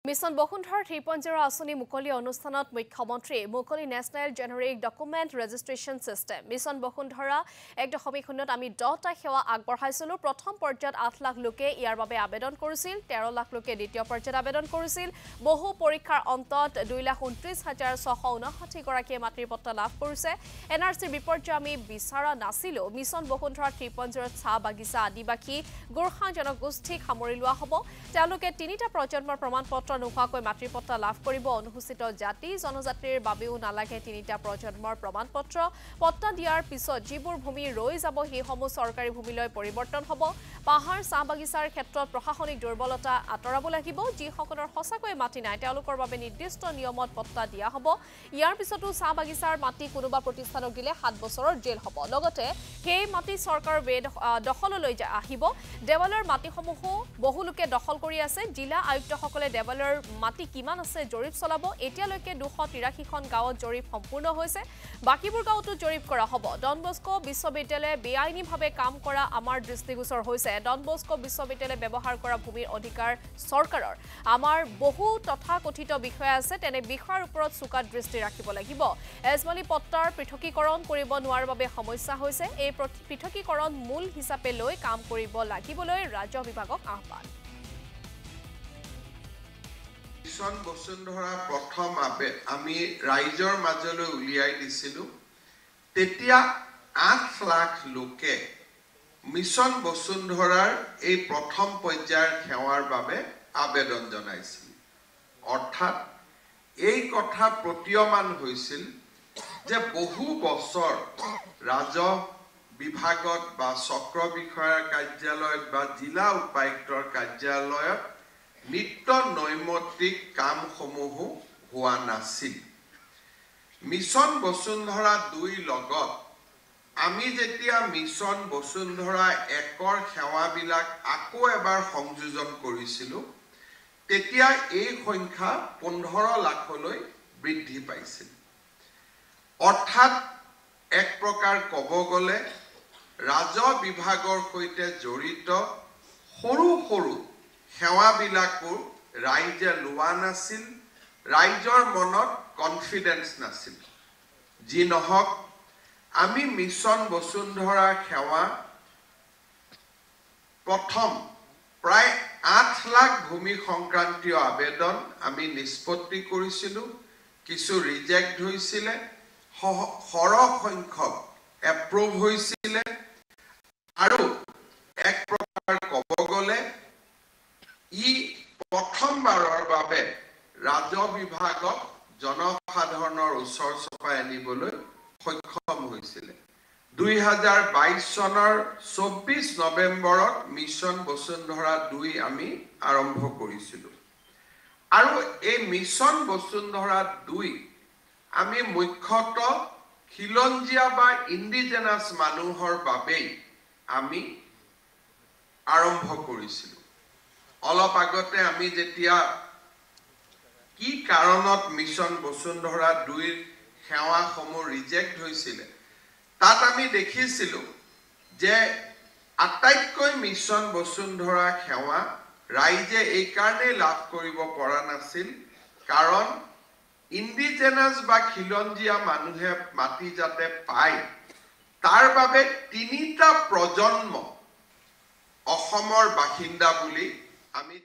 mission বসুন্ধৰা 3.0 আঁচনি মুকলি অনুষ্ঠানত মুখ্যমন্ত্ৰী মুকলি national generic document registration system mission Basundhara 1.0 আমি 10টা সেৱা আগবঢ়াইছিলোঁ প্ৰথম পৰ্যায়ত 8 লাখ লোকে ইয়াৰ বাবে আবেদন কৰিছিল 13 লাখ লোকে দ্বিতীয় পৰ্যায়ত আবেদন কৰিছিল বহু পৰীক্ষাৰ অন্তত 2,29,659 গৰাকীয়ে মাতৃৰ পত্ৰ লাভ কৰিছে এনআৰসি বিপৰ্যয় আমি বিচাৰা নাছিলো মিছন বসুন্ধৰা 3.0 চাহ বাগিচা আদিবাসী গোৰ্খা জনগোষ্ঠীক সামৰি লোৱা হ'ব তেওঁলোকে তিনিটা প্ৰজন্মৰ প্ৰমাণপত্ৰ নোহোৱাকৈ মাতৃপত্ৰ লাভ কৰিব অনুসূচিত জাতি জনজাতিৰ বাবেও নালাগে তিনিটা প্ৰজন্মৰ প্ৰমাণপত্ৰ পত্ৰ দিয়াৰ পিছত যিবোৰ ভূমি ৰৈ যাব সেইসমূহ চৰকাৰী ভূমিলৈ পৰিৱৰ্তন হ'ব পাহাৰ চাহ বাগিচাৰ ক্ষেত্ৰত প্ৰশাসনিক দুৰ্বলতা আঁতৰাব লাগিব যিসকলৰ সঁচাকৈ মাটি নাই তেওঁলোকৰ বাবে নিৰ্দিষ্ট নিয়মত পত্ৰ দিয়া হ'ব ইয়াৰ পিছতো চাহ বাগিচাৰ মাটি কোনোবা প্ৰতিষ্ঠানক দিলে 7 বছৰৰ জেল হ'ব লগতে সেই মাটি চৰকাৰৰ দখললৈ আহিব দেৱালৰ মাটিসমূহ বহু লোকে দখল কৰি আছে জিলা আয়ুক্তসকলে দেৱালৰ মাটি কিমান আছে জৰীপ চলাব এতিয়ালৈকে 283খন গাঁৱত জৰীপ সম্পূৰ্ণ হৈছে বাকিবোৰ গাঁৱতো জৰীপ কৰা হ'ব ডন বস্কো বিশ্ববিদ্যালয়ে বেআইনীভাৱে কাম কৰা আমাৰ দৃষ্টিগোচৰ হৈছে ডন বস্কো বিশ্ববিদ্যালয়ে ব্যৱহাৰ কৰা ভূমিৰ অধিকাৰ চৰকাৰৰ আমাৰ বহু তথাকথিত বিষয় আছে তেনে বিষয়ৰ ওপৰত চুকা দৃষ্টি ৰাখিব লাগিব এজমালি পত্ৰৰ পৃথকীকৰণ কৰিব নোৱাৰাৰ বাবে সমস্যা হৈছে এই পৃথকীকৰণ মূল হিচাপে লৈ কাম কৰিব লাগিবলৈ ৰাজ্য বিভাগক আহ্বান মিছন বসুন্ধৰা প্ৰথম আমি ৰাইজৰ মাজলৈ উলিয়াই দিছিলো তেতিয়া 8 লাখ লোকে মিছন বসুন্ধৰাৰ এই প্ৰথম পৰ্যায়ৰ সেৱাৰ বাবে আবেদন জনাইছিল অৰ্থাৎ এই কথা প্ৰতীয়মান হৈছিল যে বহু বছৰ ৰাজহ বিভাগত বা চক্ৰ বিষয়াৰ কাৰ্যালয়ত বা জিলা উপায়ুক্তৰ কাৰ্যালয়ত নিত্য নৈমিত্তিক কামসমূহ হোৱা নাছিল মিছন বসুন্ধৰা 2 লগত আমি যেতিয়া মিছন বসুন্ধৰা 1ৰ সেৱাবিলাক আকৌ এবাৰ সংযোজন কৰিছিলোঁ তেতিয়া এই সংখ্যা 15 লাখলৈ বৃদ্ধি পাইছিল অৰ্থাৎ এক প্ৰকাৰ ক'ব গ'লে ৰাজহ বিভাগৰ সৈতে জড়িত সৰু সৰু সেৱাবিলাকো ৰাইজে লোৱা নাছিল ৰাইজৰ মনত কনফিডেন্স নাছিল যি নহওক আমি মিছন বসুন্ধৰা সেৱা প্ৰথম প্ৰায় 8 লাখ ভূমি সংক্ৰান্তীয় আবেদন আমি নিষ্পত্তি কৰিছিলোঁ কিছু ৰিজেক্ট হৈছিলে সৰহ সংখ্যক এপ্ৰুভ হৈছিলে আৰু এক প্ৰকাৰ ক'ব গ'লে ই প্ৰথমবাৰৰ বাবে ৰাজহ বিভাগক জনসাধাৰণৰ ওচৰ চপাই আনিবলৈ সক্ষম হৈছিলে 2022 চনৰ 24 নৱেম্বৰত মিছন বসুন্ধৰা 2 আমি আৰম্ভ কৰিছিলোঁ আৰু এই মিছন বসুন্ধৰা 2 আমি মুখ্যতঃ খিলঞ্জীয়া বা ইণ্ডিজেনাছ মানুহৰ বাবে আমি আৰম্ভ কৰিছিলোঁ অলপ আগতে আমি যেতিয়া কি কাৰণত মিছন বসুন্ধৰা 2ৰ সেৱাসমূহ ৰিজেক্ট হৈছিল তাত আমি দেখিছিলোঁ যে আটাইতকৈ মিছন বসুন্ধৰা সেৱা ৰাইজে এই কাৰণে লাভ কৰিব পৰা নাছিল কাৰণ ইণ্ডিজেনাছ বা খিলঞ্জীয়া মানুহে মাটি যাতে পায় তাৰ বাবে 3টা প্ৰজন্ম অসমৰ বাসিন্দা বুলি আমি